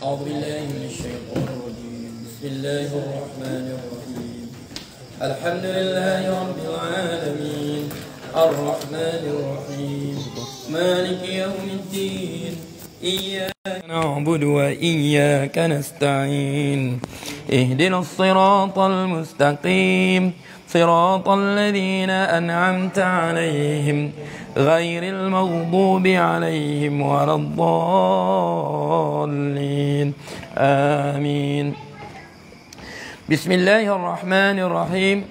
أعوذ بالله من الشيطان الرجيم. بسم الله الرحمن الرحيم. الحمد لله رب العالمين الرحمن الرحيم مالك يوم الدين إياك نعبد وإياك نستعين اهدنا الصراط المستقيم صراط الذين أنعمت عليهم غير المغضوب عليهم ولا الضالين آمين. بسم الله الرحمن الرحيم.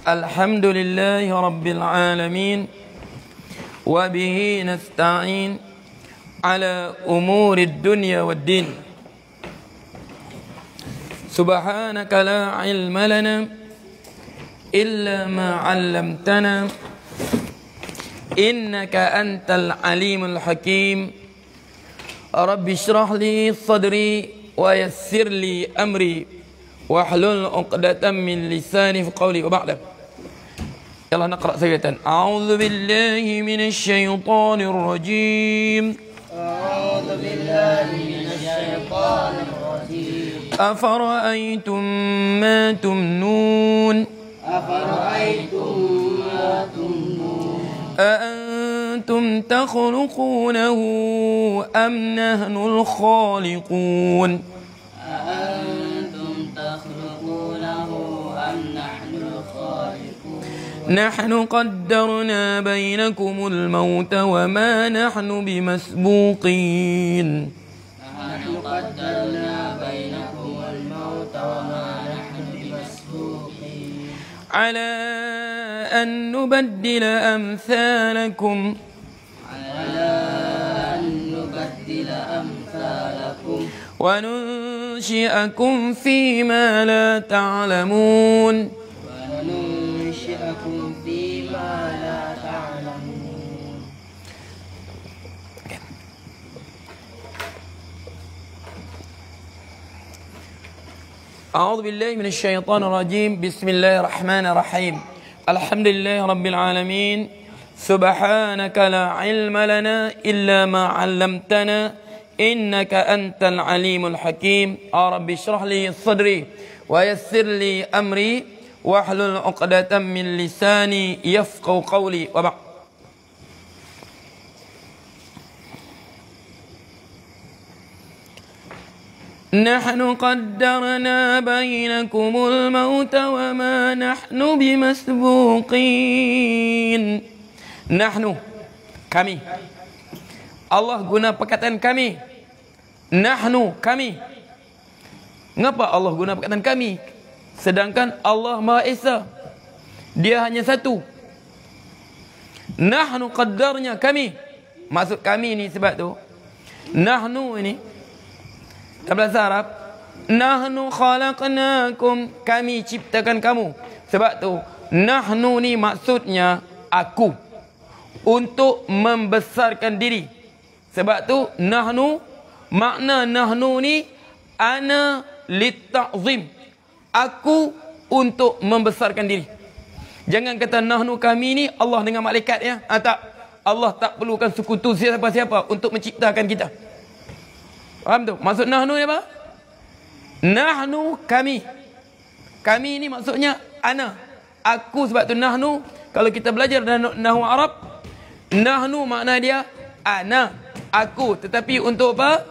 الحمد لله رب العالمين وبه نستعين على أمور الدنيا والدين. سبحانك لا علم لنا إلا ما علمتنا إنك أنت العليم الحكيم. رب اشرح لي صدري ويسر لي أمري واحلل عقدة من لساني في قولي وبعد. يلا نقرأ سوية. أعوذ بالله من الشيطان الرجيم. أعوذ بالله من الشيطان الرجيم. أفرأيتم ما تمنون. أفرأيتم ما تمنون. أأنتم تخلقونه أم نحن الخالقون. أأنتم تخلقونه أم نحن الخالقون. نحن قدرنا بينكم الموت وما نحن بمسبوقين. نحن قدرنا بينكم الموت وما نحن بمسبوقين. على أن نبدل أمثالكم. على أن نبدل أمثالكم. وننشئكم فيما لا تعلمون. وننشئكم فيما لا تعلمون. أعوذ بالله من الشيطان الرجيم. بسم الله الرحمن الرحيم. الحمد لله رب العالمين. سبحانك لا علم لنا إلا ما علمتنا إنك أنت العليم الحكيم. رب اشرح لي صدري ويسر لي أمري واحلل عقدة من لساني يفقهوا قولي وبعد. نحن قدرنا بينكم الموت وما نحن بمسبوقين. نحن kami. Allah guna perkataan kami. Nahnu kami. Mengapa Allah guna perkataan kami? Sedangkan Allah Maha Esa. Dia hanya satu. Nahnu qaddarnya kami. Maksud kami ni sebab tu. Nahnu ini dalam bahasa Arab, nahnu khalaqnakum, kami ciptakan kamu. Sebab tu nahnu ni maksudnya aku, untuk membesarkan diri. Sebab tu nahnu, makna nahnu ni ana litta'zim, aku untuk membesarkan diri. Jangan kata nahnu kami ni Allah dengan malaikat ya. Tak. Allah tak perlukan sekutu siapa-siapa untuk menciptakan kita. Faham tu? Maksud nahnu ni apa? Nahnu kami. Kami ni maksudnya ana, aku. Sebab tu nahnu, kalau kita belajar nahwu Arab, nahnu makna dia ana, aku. Tetapi untuk apa?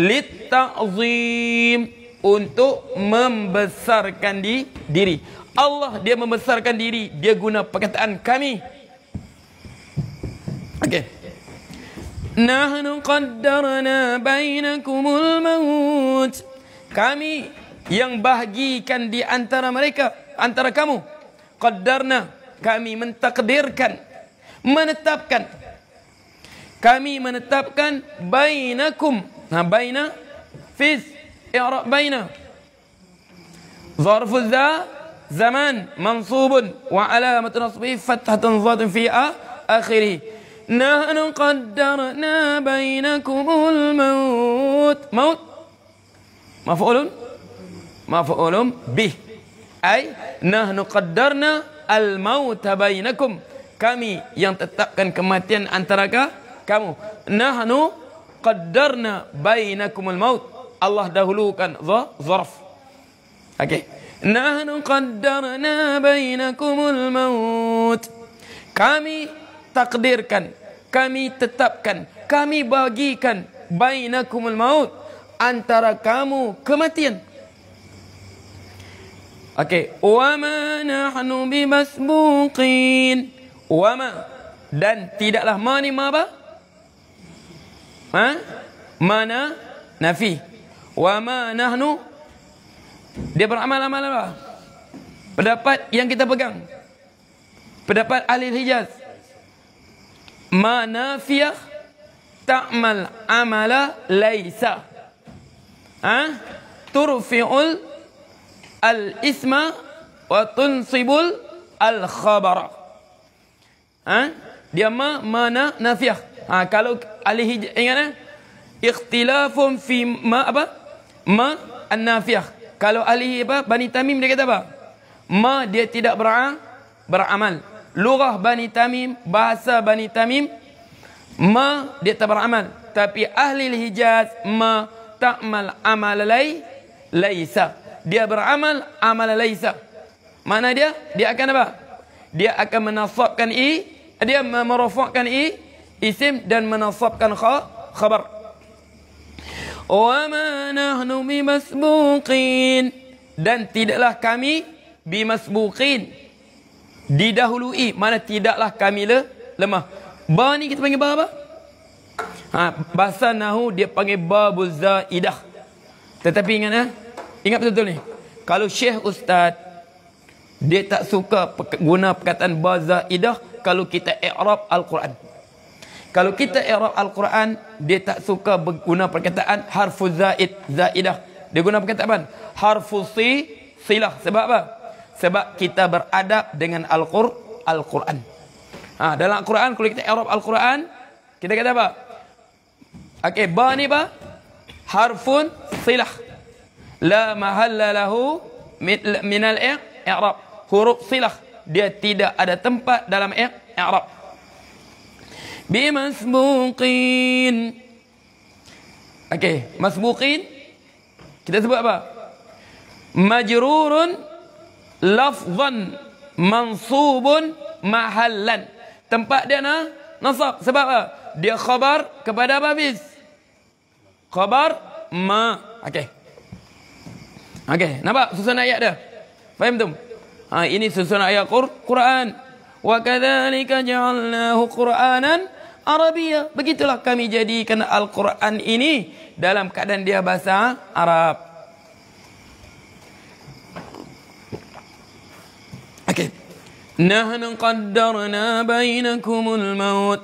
Litta'zim, untuk membesarkan diri. Allah dia membesarkan diri, dia guna perkataan kami. Okey. Nahnu qaddarna bainakumul maut, kami yang bahagikan di antara mereka, antara kamu. Qaddarna, kami mentakdirkan, menetapkan. Kami menetapkan bainakum. Baina fiz i'rab baina. Zarfu za zaman mansubun wa alamat nasbihi fathatan zadun fi akhirih. Nahnu qaddarna bainakumul maut. Maut maf'ulun bih. Ay nahnu qaddarna al-maut bainakum, kami yang tetapkan kematian antara kamu. Nahnu qaddarna bainakumul maut. Allah dahulukan zarf. Okey. Nahnu qaddarna bainakumul maut. Kami takdirkan, kami tetapkan, kami bagikan bainakumul maut, antara kamu kematian. Okey, wa ma nahnu bimasbuqin. Wa ma, dan tidaklah ma ni ma apa? Mana nafi. Wa ma nahnu, dia beramal-amal apa? Pendapat yang kita pegang, pendapat ahli Hijaz, ma nafiyah ta'mal amala laisa, turfi'ul al-isma wa tunsibul al-khabara. Dia mana nafiyah. Kalau ahli Hijaz, ingat ikhtilafum fi ma apa? Ma an-nafiyah. Kalau ahli apa? Bani Tamim dia kata apa? Ma dia tidak beramal. Lughah Bani Tamim, bahasa Bani Tamim, ma dia tak beramal. Tapi ahli Hijaz, ma ta'mal amal laisa. Dia beramal amal laisa. Mana dia? Dia akan apa? Dia akan menasabkan dia merafa'kan isim dan menasabkan khabar. Wa ma nahnu bimasbuqin, dan tidaklah kami bimasbuqin, didahului, mana tidaklah kami lemah. Ba ni kita panggil ba apa? Bahasa nahu dia panggil babuz zaidah. Tetapi ingat betul-betul ni. Kalau Syekh Ustaz dia tak suka guna perkataan ba zaidah kalau kita i'rab Al-Quran. Kalau kita i'rab Al-Quran, dia tak suka guna perkataan harfu zaidah. Dia guna perkataan harfu silah. Sebab apa? Sebab kita beradab dengan Al-Quran. Dalam Al-Quran, kalau kita i'rab Al-Quran, kita kata apa? Okey, ba ni apa? Harfun silah. La mahalla lahu min al-i'rab. Huruf silah. Dia tidak ada tempat dalam i'rab. Bimasbuqin. Okey, masbuqin kita sebut apa? Majrurun lafzan mansubun mahallan. Tempat dia nasab. Sebab apa? Dia khabar kepada apa habis? Khabar ma. Okey. Okey, nampak susunan ayat dia? Faham tu? Ini susunan ayat Quran. Wa kadzalika ja'alnahu Qur'anan Arabiyya. Begitulah kami jadikan Al-Quran ini dalam keadaan dia bahasa Arab. Okey. Nahnu qaddarna bainakumul maut.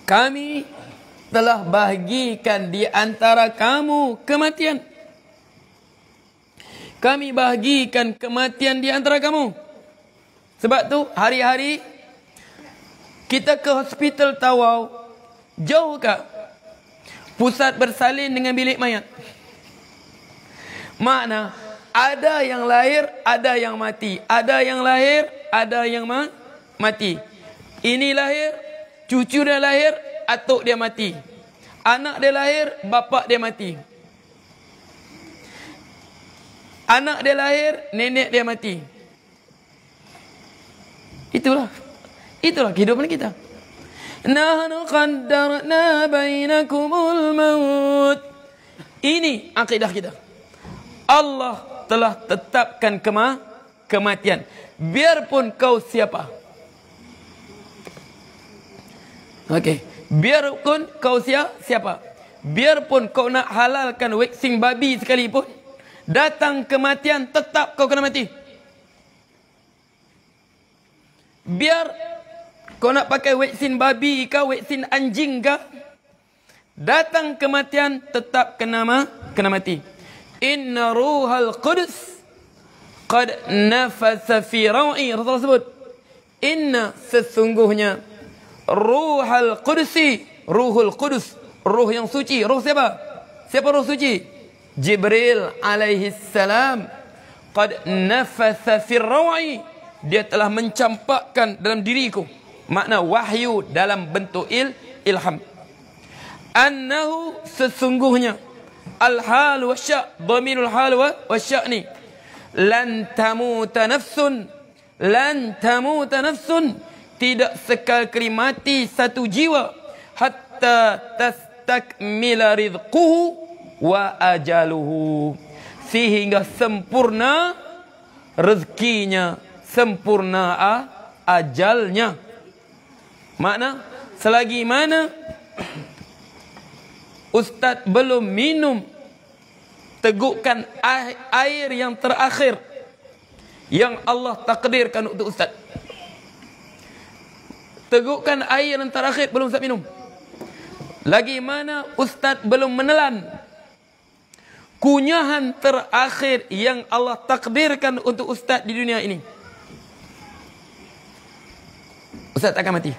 Kami telah bahagikan di antara kamu kematian. Kami bahagikan kematian di antara kamu. Sebab tu hari-hari kita ke hospital Tawau, jauh ke pusat bersalin dengan bilik mayat. Makna ada yang lahir, ada yang mati. Ada yang lahir, ada yang mati. Ini lahir, cucu dia lahir, atuk dia mati. Anak dia lahir, bapa dia mati. Anak dia lahir, nenek dia mati. Itulah kehidupan kita. Nahnu qaddarna bainakumul maut. Ini akidah kita. Allah telah tetapkan kematian. Biarpun kau siapa. Okey. Biarpun kau siapa. Biarpun kau nak halalkan waxing babi sekalipun, datang kematian tetap kau kena mati. Biar kau nak pakai vaksin babi ke, vaksin anjing ke, datang kematian tetap kena mati. Inna ruhal qudus qad nafasa fi ra'i. Rasulullah sebut, inna, sesungguhnya, ruhal qudusi, ruhul qudus, ruh yang suci. Ruh siapa? Siapa ruh suci? Jibril alaihi salam. Qad nafasa fi ra'i. Dia telah mencampakkan dalam diriku. Makna wahyu dalam bentuk ilham. Annahu sesungguhnya al-hal wa sya', dhamirul hal wa sya' ni lan tamuta nafsun, lan tamuta nafsun, tidak sekali mati satu jiwa hatta tastakmila rizquhu wa ajaluhu, sehingga sempurna rezekinya, sempurna ajalnya. Makna selagi mana ustaz belum minum tegukkan air yang terakhir yang Allah takdirkan untuk ustaz, tegukkan air yang terakhir belum ustaz minum, lagi mana ustaz belum menelan kunyahan terakhir yang Allah takdirkan untuk ustaz di dunia ini, ustaz akan mati.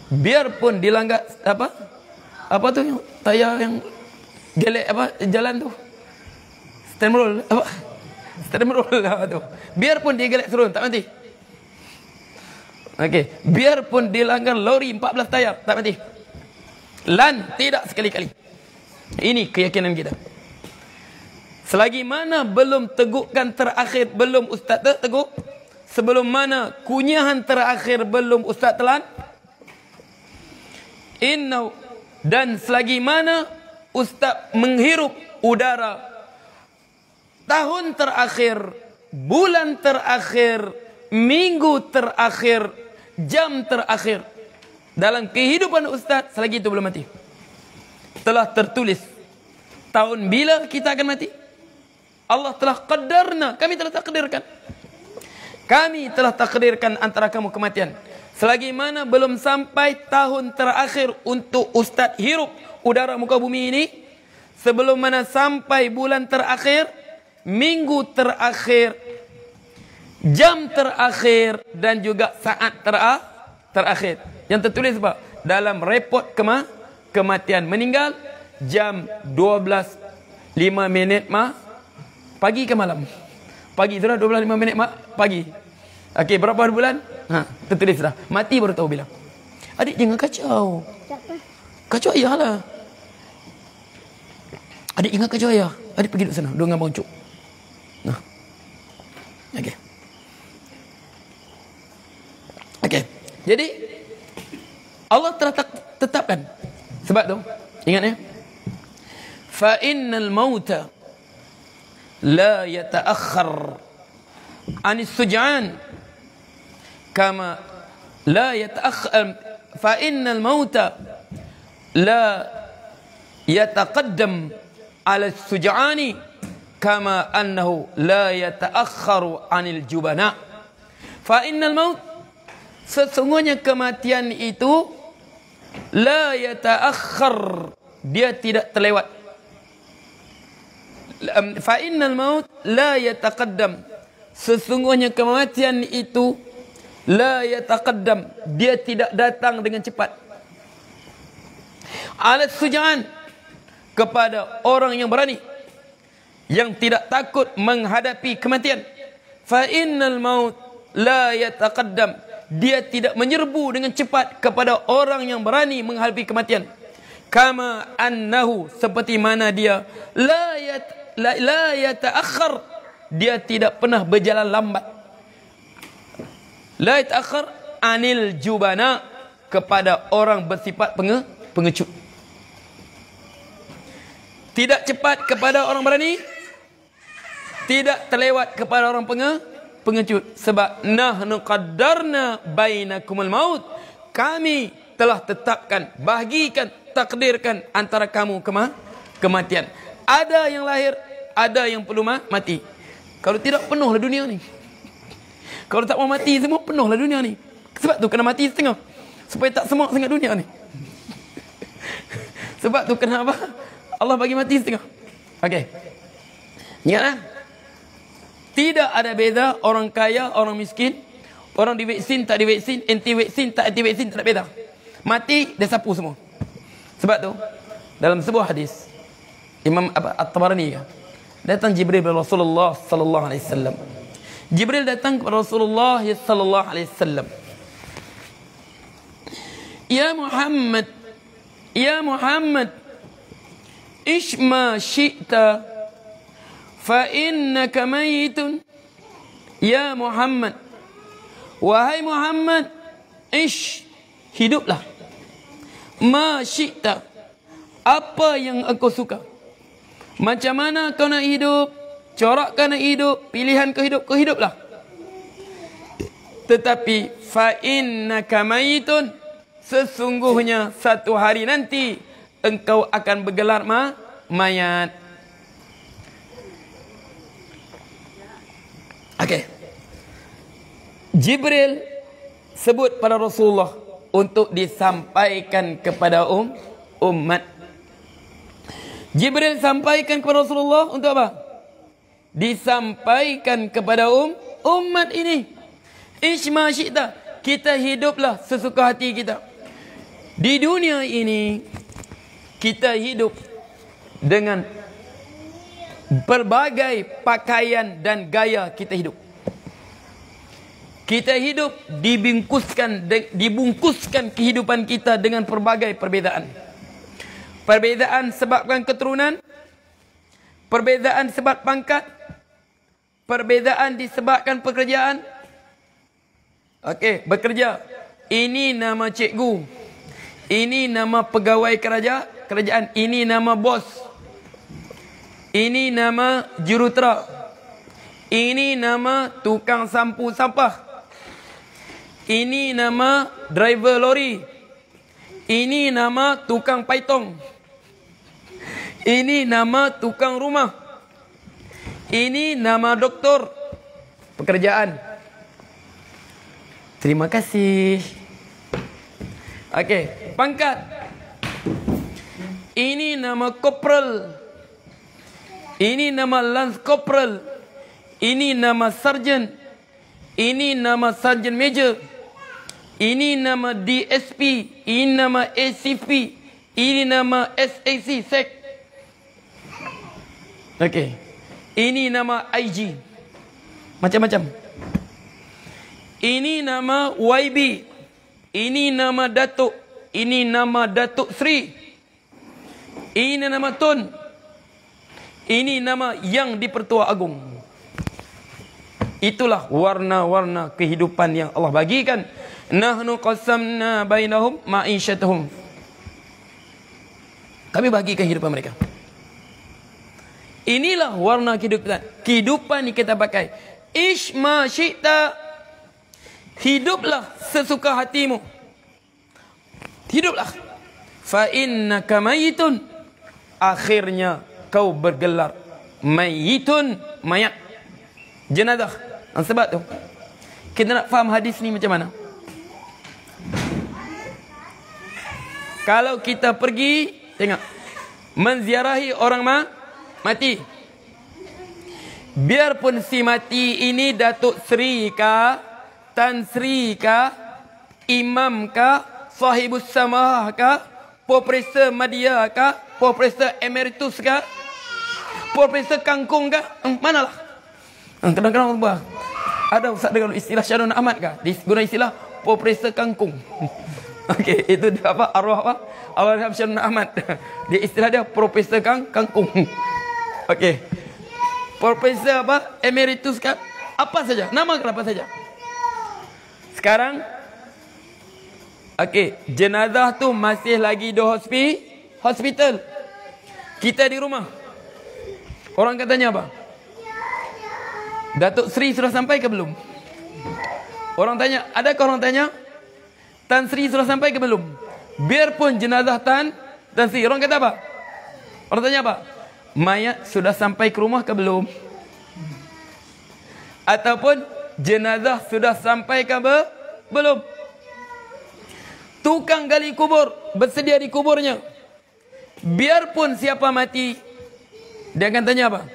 Biarpun dilanggar apa tuh yang tayar yang gelek jalan tuh, steamroll apa tuh, biarpun dia gelek turun tak mati. Okey, biarpun dilanggar lori 14 tayar tak mati. Lan, tidak sekali-kali. Ini keyakinan kita. Selagi mana belum tegukkan terakhir, belum ustaz teguk, sebelum mana kunyahan terakhir belum ustaz telan, dan selagi mana ustaz menghirup udara tahun terakhir, bulan terakhir, minggu terakhir, jam terakhir dalam kehidupan ustaz, selagi itu belum mati. Telah tertulis tahun bila kita akan mati. Allah telah qadarna, kami telah takdirkan. Kami telah takdirkan antara kamu kematian. Selagi mana belum sampai tahun terakhir untuk ustaz hirup udara muka bumi ini, sebelum mana sampai bulan terakhir, minggu terakhir, jam terakhir, dan juga saat terakhir. Yang tertulis apa? Dalam report kematian, meninggal jam 12:05 pagi ke malam? Pagi, sudah 12:05 pagi. Okey, berapa bulan? Tertulis dah. Mati baru tahu bila. Adik jangan kacau. Kacau ayah lah. Adik jangan kacau ayah. Adik pergi duduk sana, duduk dengan Abang Cuk. Nah. Okey. Okey. Jadi Allah telah tetapkan. Sebab tu, ingat ya. Fa innal mauta la yata'akhkhar 'anis suj'an kama la yata'akhkhar, fa innal mauta la yataqaddam 'ala as-suj'ani kama annahu la yata'akhkharu 'anil jubana. Fa innal maut, sesungguhnya kematian itu la yata'akhkhar, dia tidak terlewat. Fa innal maut la yataqaddam, sesungguhnya kematian itu la yataqaddam, dia tidak datang dengan cepat. Alat sujaan, kepada orang yang berani, yang tidak takut menghadapi kematian. Fa innal maut la yataqaddam, dia tidak menyerbu dengan cepat kepada orang yang berani menghadapi kematian. Kama annahu, seperti mana dia la yata'akhkhar, dia tidak pernah berjalan lambat. La yata'akhkhar anil jubana, kepada orang bersifat pengecut. Tidak cepat kepada orang berani, tidak terlewat kepada orang pengecut. Sebab nahnu qaddarna bainakumul maut, kami telah tetapkan, bahagikan, takdirkan antara kamu kematian. Ada yang lahir, ada yang perlu mati. Kalau tidak, penuhlah dunia ni. Kalau tak mau mati semua, penuhlah dunia ni. Sebab tu kena mati setengah, supaya tak semua sangat dunia ni. Sebab tu kenapa Allah bagi mati setengah. Okey, ingatlah, tidak ada beza orang kaya, orang miskin, orang divaksin, tak divaksin, anti-vaksin, tak anti-vaksin, tak ada beza. Mati, dia sapu semua. Sebab tu dalam sebuah hadis Imam At-Tabarani, datang Jibril kepada Rasulullah sallallahu alaihi wasallam. Jibril datang kepada Rasulullah sallallahu alaihi wasallam. Ya Muhammad, ish ma syi'ta fa innaka mayitun. Ya Muhammad, wahai Muhammad, ish, hiduplah. Ma syi'ta, apa yang engkau suka. Macam mana kau nak hidup, corak kau nak hidup, pilihan kau hidup, kau hiduplah. Tetapi fa innaka mayitun, sesungguhnya satu hari nanti engkau akan bergelar mayat. Okey. Jibril sebut pada Rasulullah untuk disampaikan kepada umat. Jibril sampaikan kepada Rasulullah untuk apa? Disampaikan kepada umat ini. Ishma syi'ta, kita hiduplah sesuka hati kita. Di dunia ini kita hidup dengan berbagai pakaian dan gaya kita hidup. Kita hidup dibungkuskan kehidupan kita dengan pelbagai perbezaan. Perbezaan sebabkan keturunan, perbezaan sebab pangkat, perbezaan disebabkan pekerjaan. Okey, bekerja. Ini nama cikgu. Ini nama pegawai kerajaan. Ini nama bos. Ini nama jurutera. Ini nama tukang sapu sampah. Ini nama driver lori. Ini nama tukang paitong. Ini nama tukang rumah. Ini nama doktor. Pekerjaan. Terima kasih. Okey, pangkat. Ini nama kopral. Ini nama lance corporal. Ini nama sarjan. Ini nama sarjan major. Ini nama DSP. Ini nama ACP. Ini nama SAC, SEC. Okey. Ini nama IG. Macam-macam. Ini nama YB. Ini nama Datuk. Ini nama Datuk Sri. Ini nama Tun. Ini nama yang di-Pertua Agong. Itulah warna-warna kehidupan yang Allah bagikan. Nahnu qasamna bainahum ma'isyatahum. Kami bagi kehidupan mereka. Inilah warna kehidupan. Kehidupan yang kita pakai. Ish ma syi'ta. Hiduplah sesuka hatimu. Hiduplah. Fa innaka mayitun. Akhirnya kau bergelar mayitun, mayat, jenazah. Sebab tu kita nak faham hadis ni macam mana. Kalau kita pergi tengok menziarahi orang mati, biarpun si mati ini Datuk Sri ka, Tan Sri ka, Imam ka, Sahibus Samah ka, Profesor Madya ka, Profesor Emeritus ka, Profesor Kangkung ka, manalah. Kadang-kadang orang ada ustaz dengan istilah Syarun Ahmad ka, guna istilah Profesor Kangkung. Okey, itu dia apa? Arwah apa? Arwah Syarun Ahmad. Dia istilah dia Profesor Kangkung. Okey. Profesor apa? Emeritus ka, apa saja, nama apa saja. Sekarang okey, jenazah tu masih lagi di hospital. Kita di rumah. Orang katanya apa? Datuk Sri sudah sampai ke belum? Orang tanya, adakah orang tanya? Tan Sri sudah sampai ke belum? Biarpun jenazah Tan Sri, orang kata apa? Orang tanya apa? Mayat sudah sampai ke rumah ke belum? Ataupun jenazah sudah sampai ke belum? Tukang gali kubur bersedia di kuburnya. Biarpun siapa mati, dia akan tanya apa?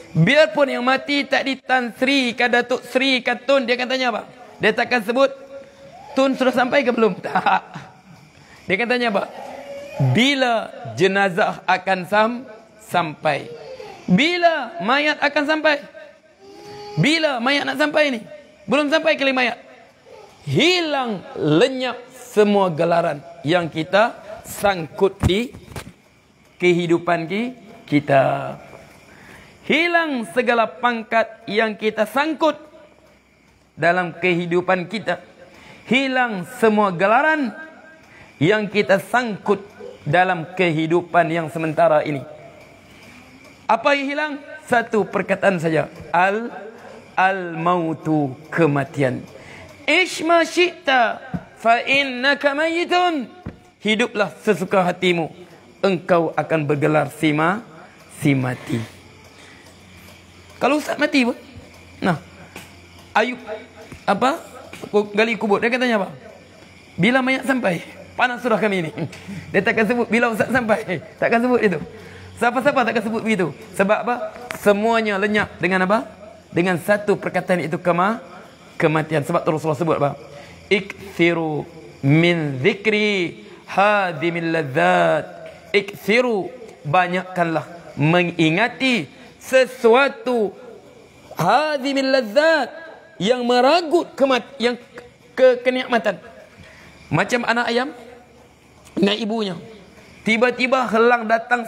Biarpun yang mati tak di Tan Sri ke Datuk Sri ke Tun, dia akan tanya apa? Dia takkan sebut Tun sudah sampai ke belum? Tak. Dia akan tanya apa? Bila jenazah akan sampai? Bila mayat akan sampai? Bila mayat nak sampai ni? Belum sampai kali mayat. Hilang lenyap semua gelaran yang kita sangkut di kehidupan kita. Hilang segala pangkat yang kita sangkut dalam kehidupan kita. Hilang semua gelaran yang kita sangkut dalam kehidupan yang sementara ini. Apa yang hilang? Satu perkataan saja. Al-mautu, kematian. Ish ma syi'ta fa innaka mayitun. Hiduplah sesuka hatimu, engkau akan bergelar si mati. Kalau Ustaz mati pun, nah, Ayub apa? Gali kubur, dia katanya apa? Bila mayat sampai, panas surah kami ini. Dia takkan sebut bila Ustaz sampai, takkan sebut itu. Siapa-siapa takkan sebut begitu. Sebab apa? Semuanya lenyap dengan apa? Dengan satu perkataan itu, kematian. Sebab Rasulullah sebut apa? Ikthiru min zikri hadimil ladzat. Ikthiru, banyakkanlah mengingati sesuatu hadimil ladzat, yang meragut yang kenikmatan. Macam anak ayam dengan ibunya, tiba-tiba helang datang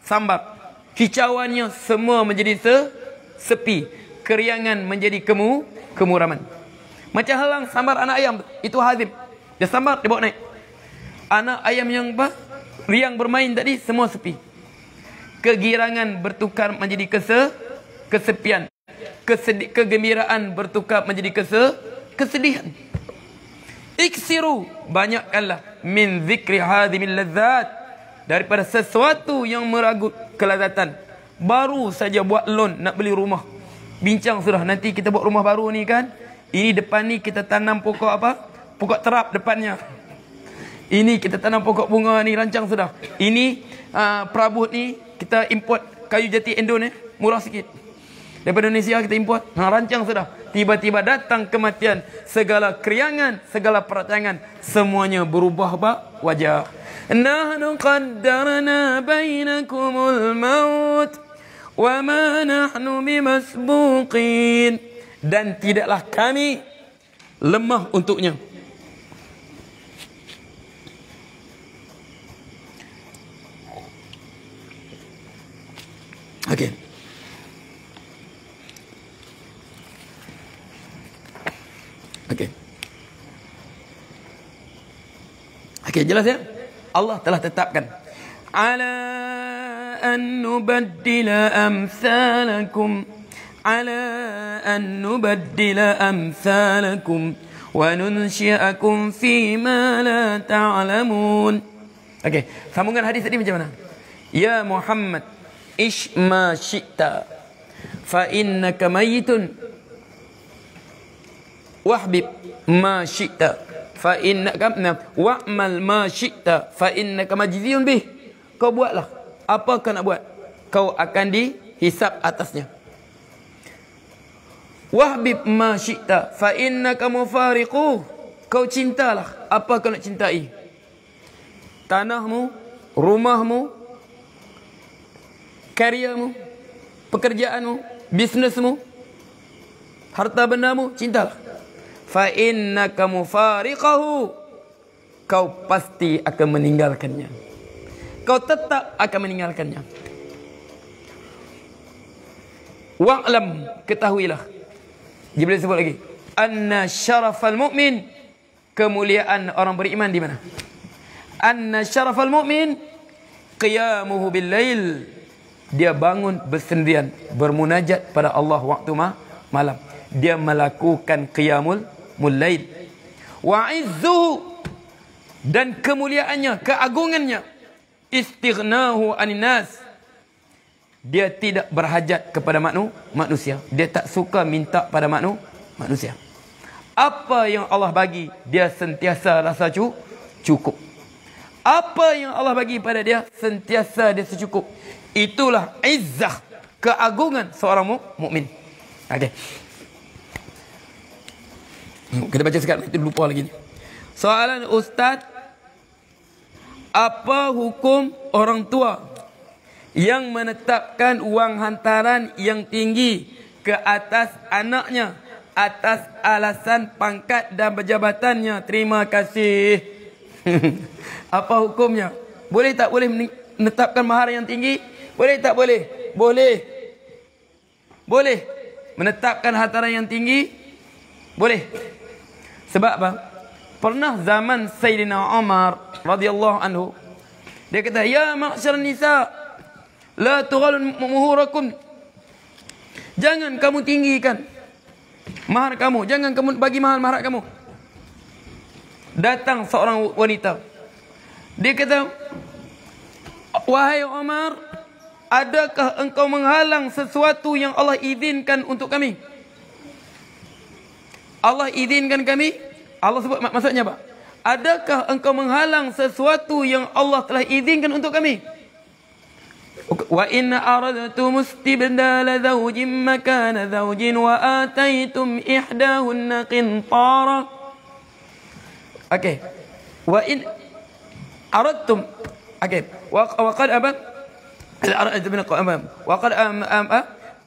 sambat, kicauannya semua menjadi sepi, keriangan menjadi kemuraman. Macam helang sambar anak ayam itu hadim, dia sambar, dia bawa naik. Anak ayam yang riang bermain tadi semua sepi, kegirangan bertukar menjadi kesepian, kegembiraan bertukar menjadi kesedihan. Iksiru, banyakkanlah min zikri hadimil ladzat, daripada sesuatu yang meragut kelazatan. Baru saja buat loan nak beli rumah, bincang sudah nanti kita buat rumah baru ni kan, ini depan ni kita tanam pokok apa? Pokok terap depannya. Ini kita tanam pokok bunga ni, rancang sudah. Ini perabot ni kita import kayu jati Indo ni, murah sikit. Daripada Indonesia kita import, rancang sudah. Tiba-tiba datang kematian, segala keriangan, segala perancangan, semuanya berubah wajah. Nahnu qaddarna bainakumul maut wa ma nahnu bimasbuqin. Dan tidaklah kami lemah untuknya. Okey. Okey. Okey, jelas ya? Allah telah tetapkan ala an nubaddila amsalakum, ala an nubaddila amsalakum wa nunsyi'akum fi ma la ta'lamun. Okey, sambungan hadis tadi macam mana? Ya Muhammad, ish ma syi'ta fa innaka mayitun wahbib ma syi'ta fa innaka wa'mal ma syi'ta fa innaka majziyun bih. Kau buatlah apa kau nak buat, kau akan dihisap atasnya. Wahbib ma syi'ta fa innaka mufariquh. Kau cintalah apa kau nak cintai, tanahmu, rumahmu, karyamu, pekerjaanmu, bisnesmu, harta bendamu, cintalah. Fa innaka mufariqahu, kau pasti akan meninggalkannya, kau tetap akan meninggalkannya. Wa'lam, ketahuilah, Jibril sebut lagi, anna syarafal mu'min, kemuliaan orang beriman di mana? Anna syarafal mu'min qiyamuhu bil lail, dia bangun bersendirian bermunajat pada Allah waktu malam. Dia melakukan qiyamul lail. Wa izzuhu, dan kemuliaannya, keagungannya, istighnahu anin nas, dia tidak berhajat kepada manusia. Dia tak suka minta pada manusia. Apa yang Allah bagi, dia sentiasa rasa cukup. Apa yang Allah bagi pada dia, sentiasa dia secukup. Itulah izzah, keagungan seorang mukmin. Okey. Kita baca sekarang, nanti lupa lagi ni. Soalan Ustaz, apa hukum orang tua yang menetapkan wang hantaran yang tinggi ke atas anaknya atas alasan pangkat dan berjabatannya? Terima kasih. Apa hukumnya? Boleh tak boleh menetapkan mahar yang tinggi? Boleh tak boleh? Boleh. Boleh. Menetapkan hantaran yang tinggi? Boleh. Sebab apa? Pernah zaman Sayyidina Umar radhiyallahu anhu, dia kata, ya ma'syar nisa, la tughalun muhurakum. Jangan kamu tinggikan mahar kamu. Jangan kamu bagi mahar kamu. Datang seorang wanita. Dia kata, wahai Umar, adakah engkau menghalang sesuatu yang Allah izinkan untuk kami? Allah izinkan kami. Allah sebut maksudnya apa? Adakah engkau menghalang sesuatu yang Allah telah izinkan untuk kami? Wa inna aradtum istibdala zawjin makana zawjin wa ataitum ihdahunna qintara. Okey. Wa in aradtum, okey. Wa qad aba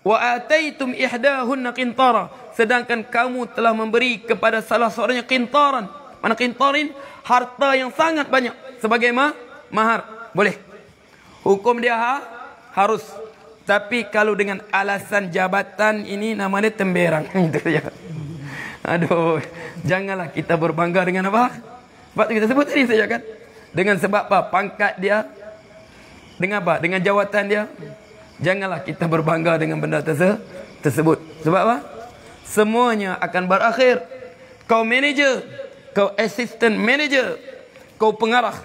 wa ataitum ihdahunna qintara. Sedangkan kamu telah memberi kepada salah seorangnya qintaran. Mana qintarin? Harta yang sangat banyak sebagai mahar. Boleh. Hukum dia harus. Tapi kalau dengan alasan jabatan ini namanya temberang. Itu saja. Aduh, janganlah kita berbangga dengan apa? Sebab kita sebut tadi saja kan. Dengan sebab apa? Pangkat dia. Dengan apa? Dengan jawatan dia. Janganlah kita berbangga dengan benda tersebut. Sebab apa? Semuanya akan berakhir. Kau manager, kau assistant manager, kau pengarah,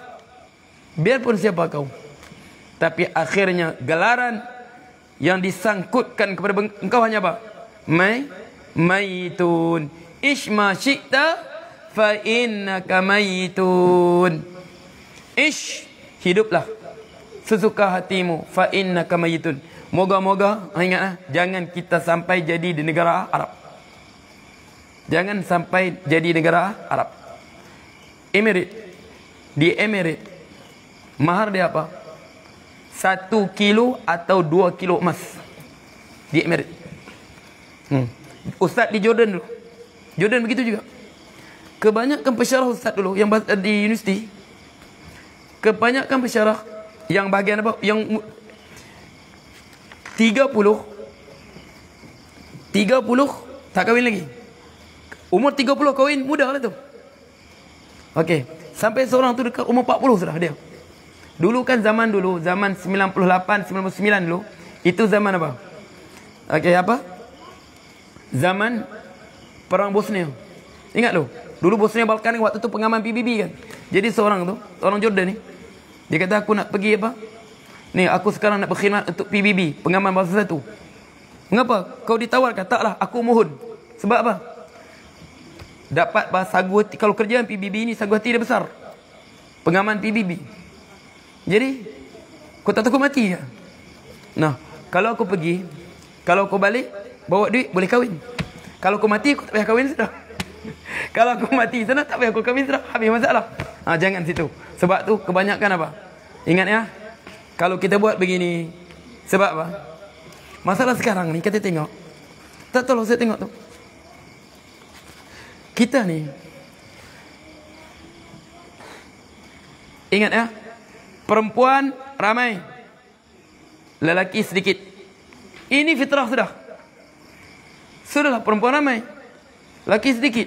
biarpun siapa kau, tapi akhirnya gelaran yang disangkutkan kepada engkau hanya apa? Mayitun. Ishma syi'ta fa innaka mayitun. Ish, hiduplah sesuka hatimu, fa innaka mayitun. Moga-moga, ingatlah, jangan kita sampai jadi di negara Arab. Jangan sampai jadi negara Arab. Emirat. Di Emirat, mahar dia apa? 1 kilo atau 2 kilo emas. Di Emirat. Ustaz di Jordan dulu. Jordan begitu juga. Kebanyakan pensyarah ustaz dulu yang di universiti, kebanyakan pensyarah yang bahagian apa? Yang 30 tak kahwin lagi. Umur 30 kahwin, mudah lah tu. Okey, sampai seorang tu dekat umur 40 sudah dia. Dulu kan zaman 98, 99 dulu, itu zaman apa? Okey, apa? Zaman perang Bosnia. Ingat tu? Dulu Bosnia Balkan waktu tu pengaman PBB kan. Jadi seorang tu, orang Jordan ni, dia kata aku nak pergi apa? Ni aku sekarang nak berkhidmat untuk PBB, pengaman bangsa satu. Mengapa? Kau ditawarkan? Taklah, aku mohon. Sebab apa? Dapat sagu hati. Kalau kerjaan PBB ni sagu hati dia besar. Pengaman PBB. Jadi kau tak takut mati ke? Nah, kalau aku pergi, kalau kau balik bawa duit, boleh kahwin. Kalau aku mati, aku tak payah kahwin sudah. Kalau aku mati sana, tak payah aku kahwin sudah. Habis masalah. Jangan situ. Sebab tu kebanyakan apa? Ingat ya, kalau kita buat begini, sebab apa? Masalah sekarang ni kita tengok. Tak tahu saya tengok tu. Kita ni, ingat ya, perempuan ramai, lelaki sedikit. Ini fitrah sudah. Sudahlah perempuan ramai, lelaki sedikit.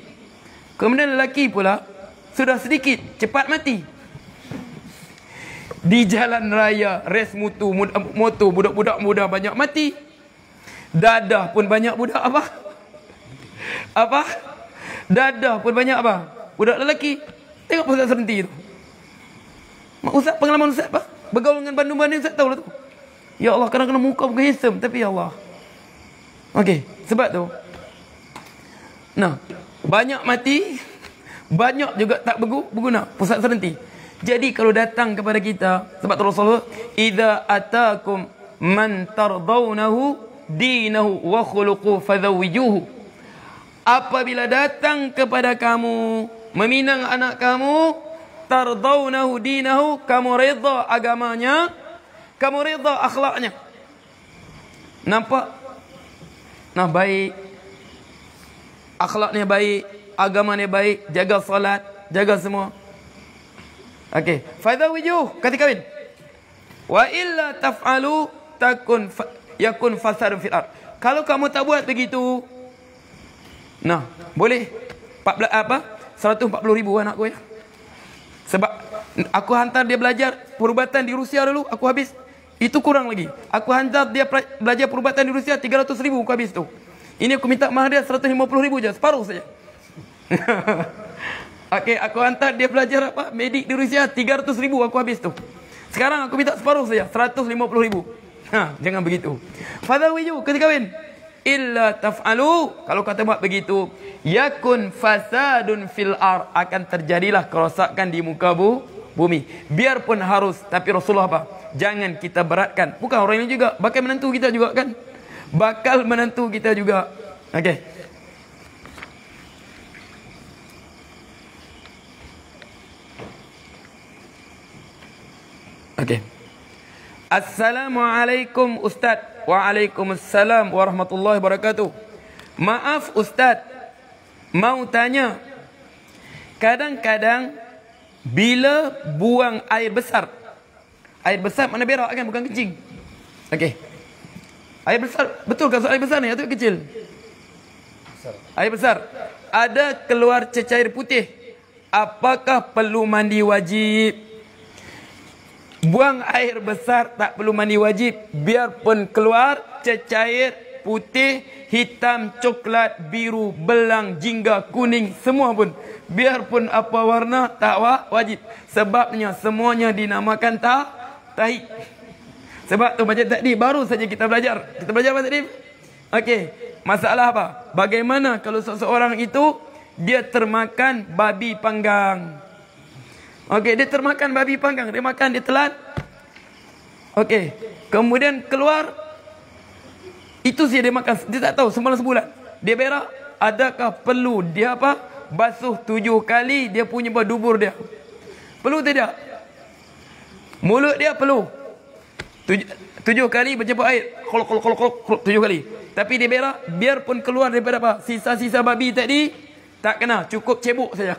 Kemudian lelaki pula sudah sedikit, cepat mati. Di jalan raya, res motor, budak-budak muda banyak mati. Dadah pun banyak budak apa? Apa? Dadah pun banyak apa? Budak lelaki. Tengok Ustaz Serenti tu. Ustaz, pengalaman Ustaz apa? Bergaul dengan bandung-bandung Ustaz tahu lah tu. Ya Allah, kadang-kadang muka bukan handsome, tapi ya Allah. Okey, sebab tu. Nah, banyak mati, banyak juga tak berguna. Ustaz Serenti. Jadi kalau datang kepada kita, sebab Rasulullah, idza atakum man tardawnahu dinahu wa khuluquhu fadzawijuhu. Apabila datang kepada kamu meminang anak kamu, tardawnahu dinahu, kamu redha agamanya, kamu redha akhlaknya. Nampak? Nah, baik, akhlaknya baik, agamanya baik, jaga salat, jaga semua. Okey, fadzawijuh, kata kahwin. Wa illa taf'alu yakun fasadun fil ard. Kalau kamu tak buat begitu, nah, boleh 140,000 anak aku ya. Sebab aku hantar dia belajar perubatan di Rusia dulu, aku habis. Itu kurang lagi. Aku hantar dia belajar perubatan di Rusia 300,000 aku habis tu. Ini aku minta mahar dia 150,000 je, separuh saja. Okey, aku hantar dia belajar medik di Rusia 300,000 aku habis tu. Sekarang aku minta separuh saja, 150,000. Jangan begitu. Fadawiju ketika kahwin. Illa taf'alu, kalau kata buat begitu, yakun fasadun fil ar, akan terjadilah kerosakan di muka bumi. Biarpun harus, tapi Rasulullah apa? Jangan kita beratkan. Bukan orang ini juga, bakal menantu kita juga kan? Bakal menantu kita juga. Okey. Okey. Assalamualaikum Ustaz. Waalaikumsalam warahmatullahi wabarakatuh. Maaf Ustaz, mau tanya. Kadang-kadang bila buang air besar mana berak kan, bukan kencing. Okey. Air besar, betul kan air besar ni atau kecil? Besar. Air besar. Ada keluar cecair putih. Apakah perlu mandi wajib? Buang air besar tak perlu mandi wajib. Biarpun keluar cecair putih, hitam, coklat, biru, belang, jingga, kuning, semua pun. Biarpun apa warna tak wajib. Sebabnya semuanya dinamakan tahi. Sebab tu macam tadi baru saja kita belajar. Kita belajar apa tadi? Okey. Masalah apa? Bagaimana kalau seseorang itu dia termakan babi panggang? Okey, dia termakan babi panggang, dia makan, dia telan. Okey, kemudian keluar, itu saja dia makan, dia tak tahu semalam sebulan. Dia berak, adakah perlu dia basuh 7 kali dia punya dubur dia? Perlu tidak? Mulut dia perlu 7 kali bercampur air, kolok 7 kali. Tapi dia berak, biarpun keluar daripada sisa-sisa babi tadi, tak kena, cukup cebok saja.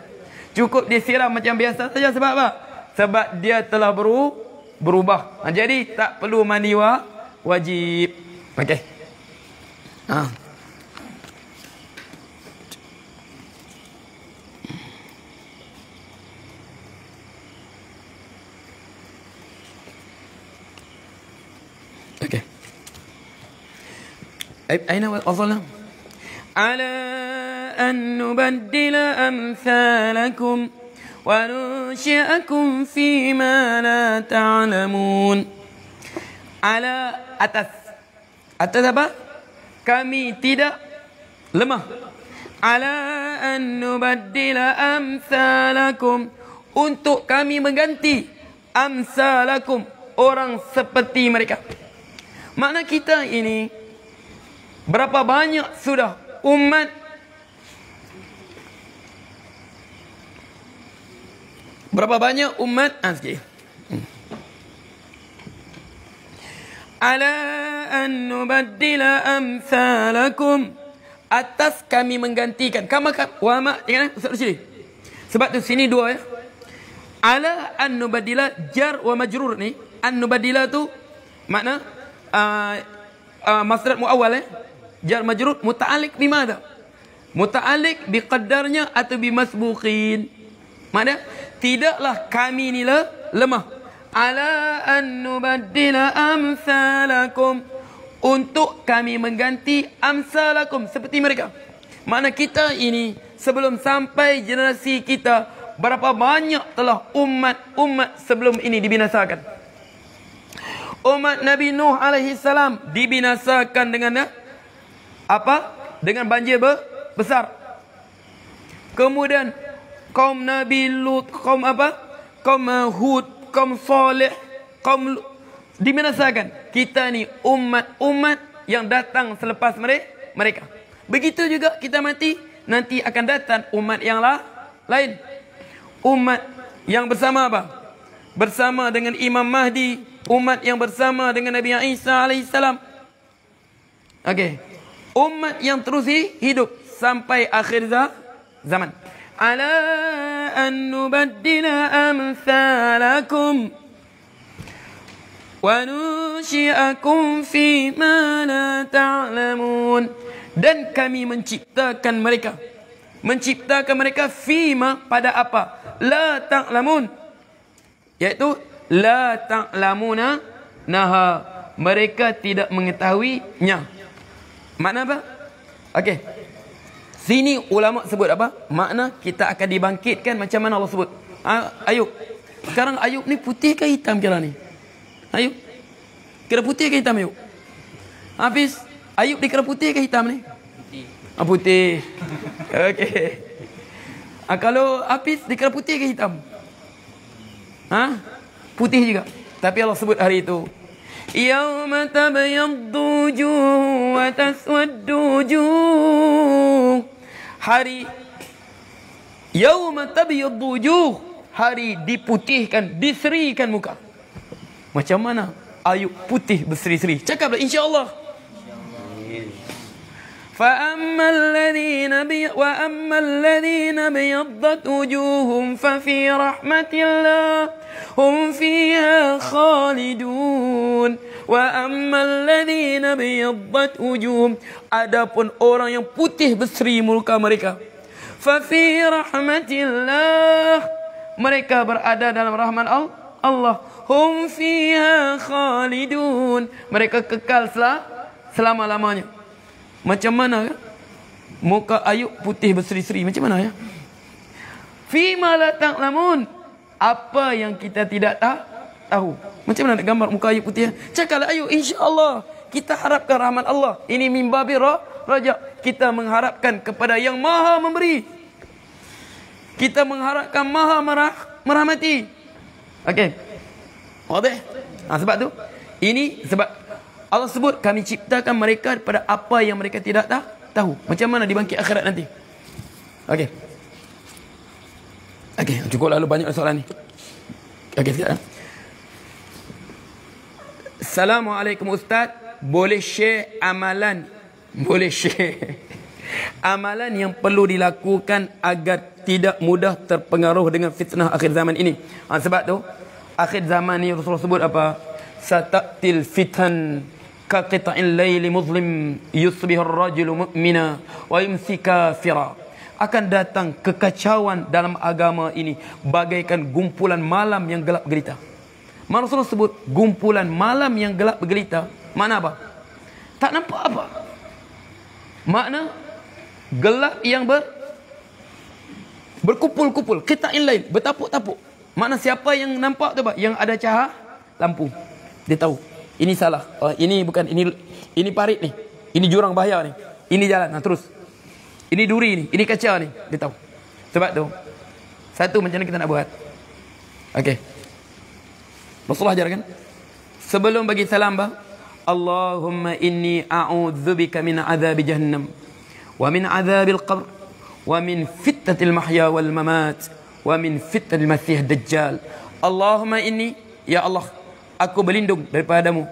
Cukup disiram macam biasa saja. Sebab apa? Sebab dia telah berubah. Jadi tak perlu mandi wajib. Okey. Okey. Aina wasalna? على أن نبدل أمثالكم وننشئكم فيما لا تعلمون. على atas apa? Kami tidak lemah. على أن نبدل أمثالكم, untuk kami mengganti amsalakum, orang seperti mereka. Makna kita ini berapa banyak sudah umat, berapa banyak umat sikit. Ala an nubaddila amsalakum, atas kami menggantikan. Kama wa ma, jangan Ustaz sini. Sebab tu sini dua ya. Ala an nubaddila jar wa majrur ni. An nubaddila tu makna masdar muawwal ya. Jar majrur muta'alliq bimada? Muta'alliq biqaddarnya atau bimasbuqin. Makna tidaklah kami ni lemah. Ala an nubaddila amsalakum, untuk kami mengganti amsalakum, seperti mereka. Makna kita ini sebelum sampai generasi kita, berapa banyak telah umat sebelum ini dibinasakan. Umat Nabi Nuh alaihi salam dibinasakan dengan apa? Dengan banjir besar. Kemudian kaum Nabi Lut, kaum apa? Kaum Hud, kaum Saleh, kaum dibinasakan. Kita ni umat yang datang selepas mereka. Begitu juga kita mati, nanti akan datang umat yang lain. Umat yang bersama apa? Bersama dengan Imam Mahdi, umat yang bersama dengan Nabi Isa alaihissalam. Okey. Umat yang terus hidup sampai akhir zaman. Ala an nubaddila amsalakum, Wa nunsyi'akum fi ma la ta'lamun. Dan kami menciptakan mereka fima pada apa? La ta'lamun. Iaitu la ta'lamuna naha. Mereka tidak mengetahuinya. Makna apa? Okey. Sini ulama sebut apa? Makna kita akan dibangkitkan macam mana Allah sebut. Ayub. Sekarang Ayub ni putih ke hitam kira ni? Ayub. Kira putih ke hitam Ayub? Hafiz. Ayub dikira putih ke hitam ni? Putih. Putih. Okey. Kalau Hafiz dikira putih ke hitam? Putih juga. Tapi Allah sebut hari itu. Yauma tabyaddu wujuh wa taswaddu wujuh. Hari yauma tabyaddu wujuh, hari diputihkan, diserikan muka. Macam mana Ayub putih berseri-seri? Cakaplah insya-Allah. فأما الذين ابيضت وجوههم ففي رحمة الله هم فيها خالدون وأما الذين ابيضت وجوههم, adapun orang yang putih berseri muka mereka, ففي رحمة الله, mereka berada dalam rahmat Allah, هم فيها خالدون, mereka kekal selama-lamanya. Macam mana muka Ayub putih berseri-seri? Macam mana ya? Fima la ta'lamun, apa yang kita tidak tahu. Macam mana nak gambar muka Ayub putih? Cakaplah Ayub, insya-Allah kita harapkan rahmat Allah. Ini min babi raja. Kita mengharapkan kepada yang Maha memberi. Kita mengharapkan Maha merahmati. Okey. Okey. Sebab tu ini sebab Allah sebut kami ciptakan mereka pada apa yang mereka tidak tahu. Macam mana dibangkit akhirat nanti. Okey. Cukup lalu banyak soalan ni. Okey, sekejap. Assalamualaikum Ustaz. Boleh share amalan? Boleh share. Amalan yang perlu dilakukan agar tidak mudah terpengaruh dengan fitnah akhir zaman ini. Sebab tu akhir zaman ni Rasulullah sebut apa? Satatil fitan ka qita'il laili muzlim yusbihu ar-rajulu mu'mina wa yumsi kafira. Akan datang kekacauan dalam agama ini bagaikan gumpulan malam yang gelap gelita. Rasulullah sebut gumpulan malam yang gelap gelita. Makna apa? Tak nampak apa. Makna gelap yang berkumpul-kumpul, qita'il lail, bertapuk-tapuk. Makna siapa yang nampak tu apa? Yang ada cahaya lampu. Dia tahu ini salah, ini bukan, ini parit ni, ini jurang bahaya ni, ini jalan, terus ini duri ni, ini kaca ni, dia tahu. Sebab tu satu, macam mana kita nak buat? Okey, Rasulullah ajarkan sebelum bagi salam bah, Allahumma inni a'udzubika min adzabi jahannam wa min adzabil qabr wa min fitnatil mahya wal mamat wa min fitnatil masih dajjal. Allahumma inni, ya Allah, aku berlindung daripadamu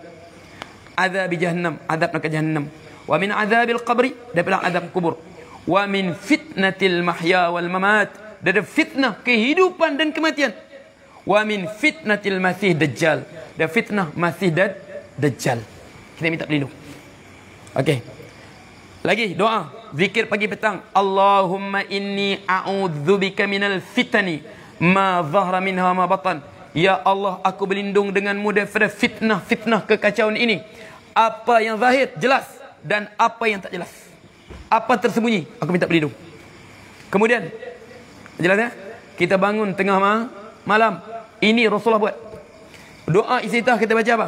azab jahannam, azab neraka jahannam, wa min azabil qabri, daripada azab kubur, wa min fitnatil mahya wal mamat, dari fitnah kehidupan dan kematian, wa min fitnatil masih dajjal, dan fitnah masih dajjal. Kita minta berlindung. Okey. Lagi doa, zikir pagi petang. Allahumma inni a'udzubika minal fitani ma zahra minha ma batan. Ya Allah, aku berlindung denganmu daripada fitnah-fitnah kekacauan ini. Apa yang zahir, jelas, dan apa yang tak jelas. Apa tersembunyi, aku minta berlindung. Kemudian, jelas ya? Kita bangun tengah malam. Ini Rasulullah buat. Doa istiftah kita baca apa?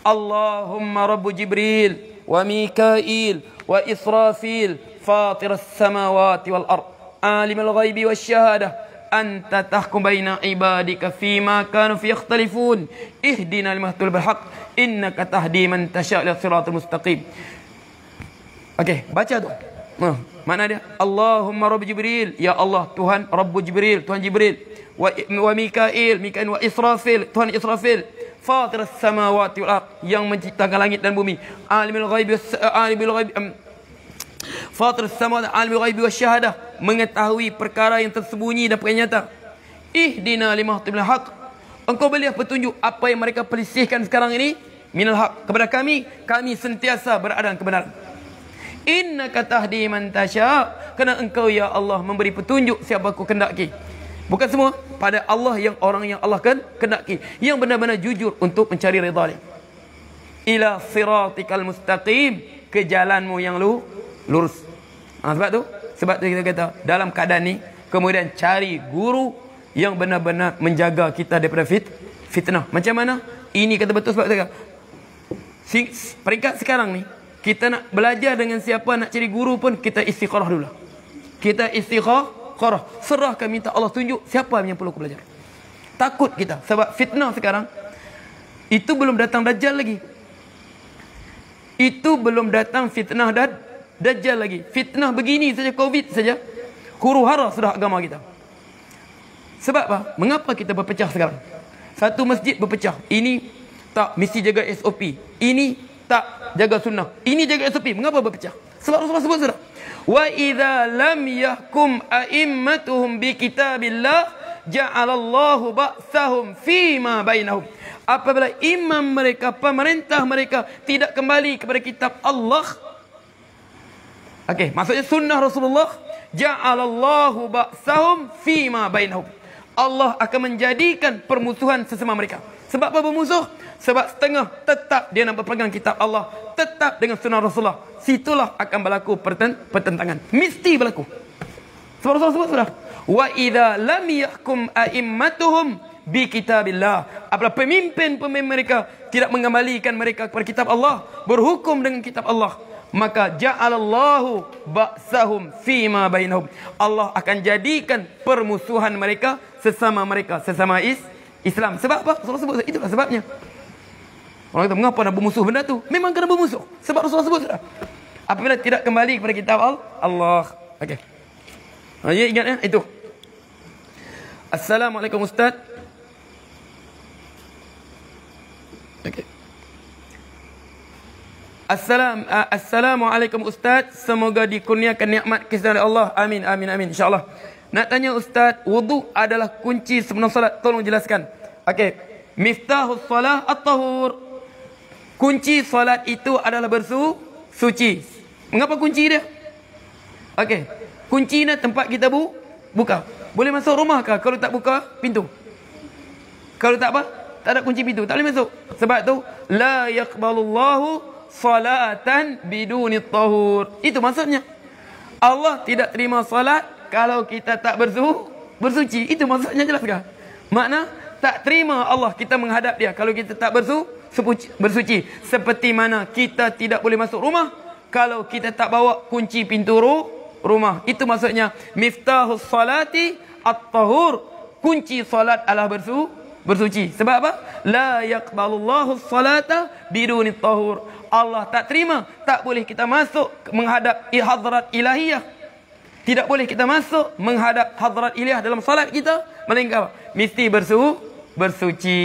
Allahumma Rabbu Jibril wa Mikail wa Israfil fatir as-samawati wal ard alimul ghaibi wasyahadah anta tahkum baina ibadika fima kanu fi yakhtalifun ihdina limahdul bilhaq innaka tahdi man tasha' ila siratal mustaqim. Okey, baca tu. Mana dia? Allahumma Rabb Jibril, ya Allah Tuhan Rabbu Jibril, Tuhan Jibril, wa Mikail wa Israfil, Tuhan Israfil, fatir as-samawati wal ard, yang menciptakan langit dan bumi, alimul ghaibi fatir as-samawati alimul ghaibi wasyahadah, mengetahui perkara yang tersembunyi dan perkara nyata. Ihdina limahdil haq, engkau berilah petunjuk apa yang mereka pelisihkan sekarang ini minal haq kepada kami sentiasa berada dalam kebenaran. Innaka tahdi man tasya, kerana engkau ya Allah memberi petunjuk siapa aku kehendaki. Bukan semua, pada Allah yang orang yang Allah kehendaki, yang benar-benar jujur untuk mencari ridha-Nya. Ila siratikal mustaqim, ke jalanmu yang lurus. Sebab tu kita kata dalam keadaan ni kemudian cari guru yang benar-benar menjaga kita daripada fitnah. Macam mana? Ini kata betul sebab kita peringkat sekarang ni kita nak belajar dengan siapa, nak cari guru pun kita istikharah dulu. Kita istikharah, serahkan, minta Allah tunjuk siapa yang perlu aku belajar. Takut kita sebab fitnah sekarang itu belum datang Dajjal lagi. Itu belum datang fitnah Dajjal lagi. Fitnah begini saja, Covid saja, huru-hara sudah agama kita. Sebab apa? Mengapa kita berpecah sekarang? Satu masjid berpecah. Ini tak mesti jaga SOP. Ini tak jaga sunnah. Ini jaga SOP. Mengapa berpecah? Sebab Rasulullah sebut sudah. Wa idza lam yahkum a'immatuhum bi kitabillah ja'alallahu ba'sahum fima bainahum. Apabila imam mereka, pemerintah mereka tidak kembali kepada kitab Allah. Okey, maksudnya sunnah Rasulullah, ja'alallahu ba'sahum fima bainahum. Allah akan menjadikan permusuhan sesama mereka. Sebab apa bermusuh? Sebab setengah tetap dia nak berpegang kitab Allah, tetap dengan sunnah Rasulullah. Situlah akan berlaku pertentangan. Mesti berlaku. Sebab Rasulullah sebut sudah. Wa idza lam yahkum a'immatuhum bi kitabillah. Apabila pemimpin mereka tidak mengembalikan mereka kepada kitab Allah, berhukum dengan kitab Allah, maka ja'alallahu ba'sahum fima bainahum. Allah akan jadikan permusuhan mereka, sesama Islam. Sebab apa? Rasulullah sebut itulah sebabnya. Orang kata mengapa nak bermusuh benda tu? Memang kena bermusuh. Sebab Rasulullah sebut sudah. Apabila tidak kembali kepada kitab Allah. Okey. Ya, ingat ya itu. Assalamualaikum Ustaz. Okey. Assalamualaikum Ustaz. Semoga dikurniakan nikmat kesedaran Allah. Amin, amin, amin. InsyaAllah. Nak tanya Ustaz, wudu adalah kunci sebelum salat. Tolong jelaskan. Okey. Miftahus salah at-tahur. Kunci salat itu adalah bersuci. Mengapa kunci dia? Okey. Kunci ni tempat kita buka. Boleh masuk rumah kah kalau tak buka pintu? Kalau tak apa? Tak ada kunci pintu, tak boleh masuk. Sebab tu la yaqbalullahu salatan biduni tahur. Itu maksudnya. Allah tidak terima salat kalau kita tak bersuci. Itu maksudnya, jelas ke? Makna tak terima Allah kita menghadap dia kalau kita tak bersuci. Seperti mana kita tidak boleh masuk rumah kalau kita tak bawa kunci pintu rumah. Itu maksudnya miftahus salati at-tahur. Kunci salat adalah bersuci. Sebab apa? La yaqbalullahu salata biduni tahur. Allah tak terima, tak boleh kita masuk menghadap hadrat ilahiyah. Tidak boleh kita masuk menghadap hadrat ilahiyah dalam salat kita melainkan apa? Mesti bersuci.